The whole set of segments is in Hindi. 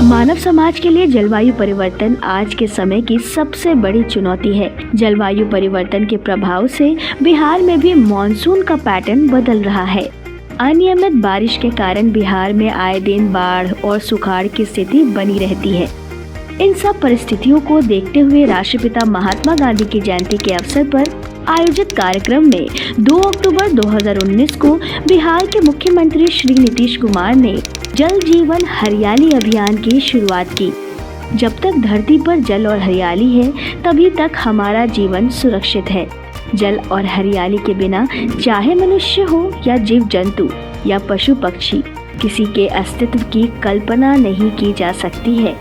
मानव समाज के लिए जलवायु परिवर्तन आज के समय की सबसे बड़ी चुनौती है। जलवायु परिवर्तन के प्रभाव से बिहार में भी मानसून का पैटर्न बदल रहा है। अनियमित बारिश के कारण बिहार में आए दिन बाढ़ और सुखाड़ की स्थिति बनी रहती है। इन सब परिस्थितियों को देखते हुए राष्ट्रपिता महात्मा गांधी की जयंती के अवसर पर आयोजित कार्यक्रम में 2 अक्टूबर 2019 को बिहार के मुख्यमंत्री श्री नीतीश कुमार ने जल जीवन हरियाली अभियान की शुरुआत की। जब तक धरती पर जल और हरियाली है तभी तक हमारा जीवन सुरक्षित है। जल और हरियाली के बिना चाहे मनुष्य हो या जीव जंतु या पशु पक्षी, किसी के अस्तित्व की कल्पना नहीं की जा सकती है।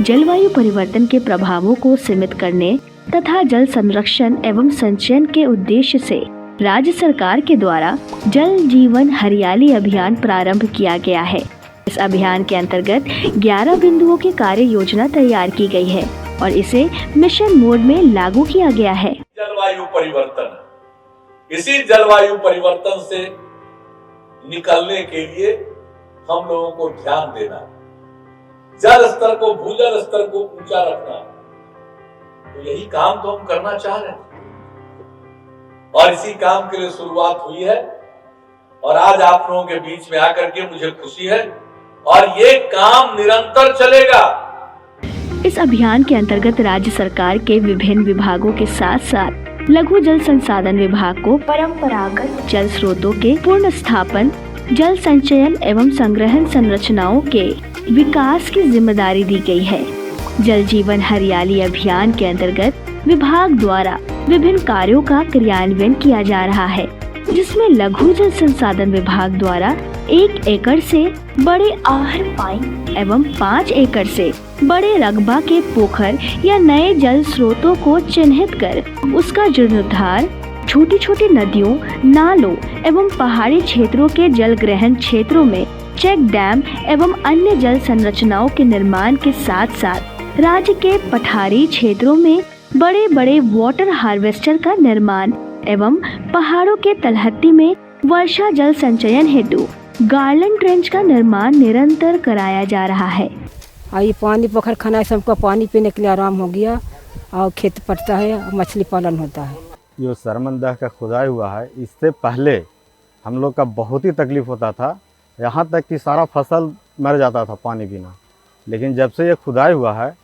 जलवायु परिवर्तन के प्रभावों को सीमित करने तथा जल संरक्षण एवं संचयन के उद्देश्य से राज्य सरकार के द्वारा जल जीवन हरियाली अभियान प्रारंभ किया गया है। इस अभियान के अंतर्गत 11 बिंदुओं की कार्य योजना तैयार की गई है और इसे मिशन मोड में लागू किया गया है। जलवायु परिवर्तन, इसी जलवायु परिवर्तन से निकलने के लिए हम लोगों को ध्यान देना, जल स्तर को, भूजल स्तर को ऊंचा रखना, तो यही काम तो हम करना चाह रहे हैं और इसी काम के लिए शुरुआत हुई है। और आज आप लोगों के बीच में आकर के मुझे खुशी है और ये काम निरंतर चलेगा। इस अभियान के अंतर्गत राज्य सरकार के विभिन्न विभागों के साथ साथ लघु जल संसाधन विभाग को परंपरागत जल स्रोतों के पुनः स्थापन, जल संचयन एवं संग्रहण संरचनाओं के विकास की जिम्मेदारी दी गई है। जल जीवन हरियाली अभियान के अंतर्गत विभाग द्वारा विभिन्न कार्यों का क्रियान्वयन किया जा रहा है, जिसमें लघु जल संसाधन विभाग द्वारा 1 एकड़ से बड़े आहर पाइप एवं 5 एकड़ से बड़े रकबा के पोखर या नए जल स्रोतों को चिन्हित कर उसका जीर्णोद्धार, छोटी छोटी नदियों, नालों एवं पहाड़ी क्षेत्रों के जल ग्रहण क्षेत्रों में चेक डैम एवं अन्य जल संरचनाओं के निर्माण के साथ साथ राज्य के पठारी क्षेत्रों में बड़े बड़े वाटर हार्वेस्टर का निर्माण एवं पहाड़ों के तलहटी में वर्षा जल संचयन हेतु गार्डन ट्रेंच का निर्माण निरंतर कराया जा रहा है। ये पानी पोखर खाना सबको पानी पीने के लिए आराम हो गया और खेत पड़ता है और मछली पालन होता है। जो सरमंदह का खुदाई हुआ है, इससे पहले हम लोग का बहुत ही तकलीफ होता था, यहाँ तक कि सारा फसल मर जाता था पानी बिना। लेकिन जब से ये खुदाई हुआ है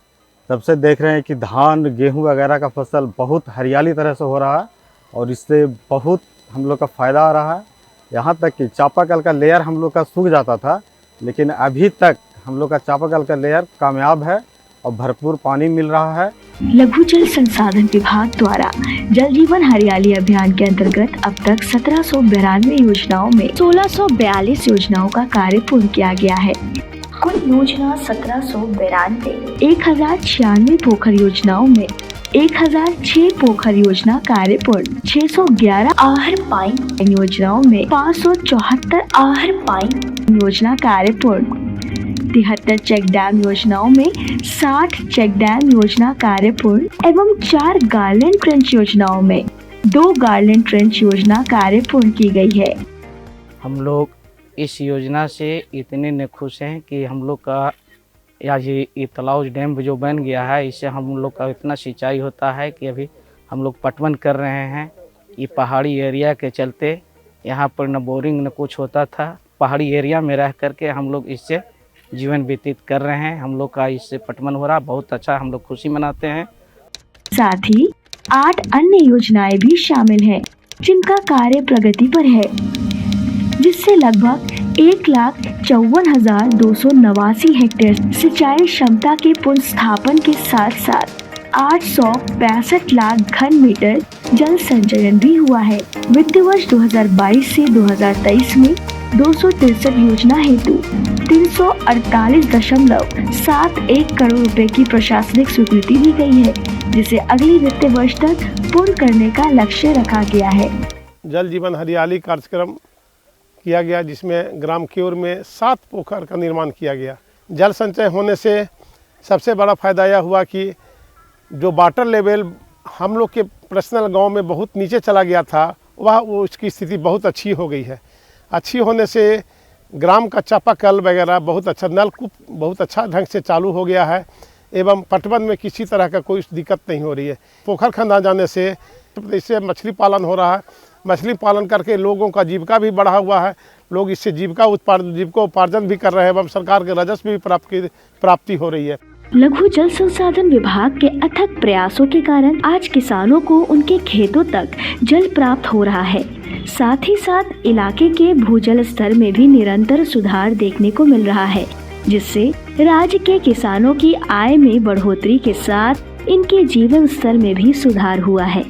तब से देख रहे हैं कि धान, गेहूं वगैरह का फसल बहुत हरियाली तरह से हो रहा है और इससे बहुत हम लोग का फ़ायदा आ रहा है। यहाँ तक कि चापाकल का लेयर हम लोग का सूख जाता था, लेकिन अभी तक हम लोग का चापाकल का लेयर कामयाब है और भरपूर पानी मिल रहा है। लघु जल संसाधन विभाग द्वारा जल जीवन हरियाली अभियान के अंतर्गत अब तक 1792 योजनाओं में 1642 योजनाओं का कार्य पूर्ण किया गया है। कुल योजना 1792, 1096 पोखर योजनाओं में 1006 पोखर योजना कार्य पूर्ण, 611 आहर पाइप योजनाओं में 574 आहर पाइप योजना कार्य पूर्ण, 73 चेक डैम योजनाओं में 60 चेक डैम योजना कार्य पूर्ण एवं 4 गार्डन ट्रेंच योजनाओं में 2 गार्डन ट्रेंच योजना कार्य पूर्ण की गई है। हम लोग इस योजना से इतने खुश हैं कि हम लोग का ये तालाब डैम जो बन गया है, इससे हम लोग का इतना सिंचाई होता है कि अभी हम लोग पटवन कर रहे हैं। ये पहाड़ी एरिया के चलते यहाँ पर न बोरिंग न कुछ होता था। पहाड़ी एरिया में रह करके हम लोग इससे जीवन व्यतीत कर रहे हैं। हम लोग का इससे पटवन हो रहा, बहुत अच्छा, हम लोग खुशी मनाते हैं। साथ ही 8 अन्य योजनाएं भी शामिल हैं, जिनका कार्य प्रगति पर है, जिससे लगभग 1,54,289 हेक्टेयर सिंचाई क्षमता के पुनर्स्थापन के साथ साथ 862 लाख घन मीटर जल संचयन भी हुआ है। वित्तीय वर्ष 2022 से 2023 में 263 योजना हेतु 348.71 करोड़ रुपए की प्रशासनिक स्वीकृति दी गई है, जिसे अगली वित्तीय वर्ष तक पूर्ण करने का लक्ष्य रखा गया है। जल जीवन हरियाली कार्यक्रम किया गया, जिसमें ग्राम क्यूर में 7 पोखर का निर्माण किया गया। जल संचय होने से सबसे बड़ा फ़ायदा यह हुआ कि जो वाटर लेवल हम लोग के पर्सनल गांव में बहुत नीचे चला गया था, वह उसकी स्थिति बहुत अच्छी हो गई है। अच्छी होने से ग्राम का चापाकल वगैरह बहुत अच्छा, नलकूप बहुत अच्छा ढंग से चालू हो गया है एवं पटवन में किसी तरह का कोई दिक्कत नहीं हो रही है। पोखर खंदा जाने से इससे मछली पालन हो रहा है, मछली पालन करके लोगों का जीविका भी बढ़ा हुआ है, लोग इससे जीविकोपार्जन भी कर रहे हैं एवं सरकार के राजस्व भी प्राप्ति हो रही है। लघु जल संसाधन विभाग के अथक प्रयासों के कारण आज किसानों को उनके खेतों तक जल प्राप्त हो रहा है। साथ ही साथ इलाके के भूजल स्तर में भी निरंतर सुधार देखने को मिल रहा है, जिससे राज्य के किसानों की आय में बढ़ोतरी के साथ इनके जीवन स्तर में भी सुधार हुआ है।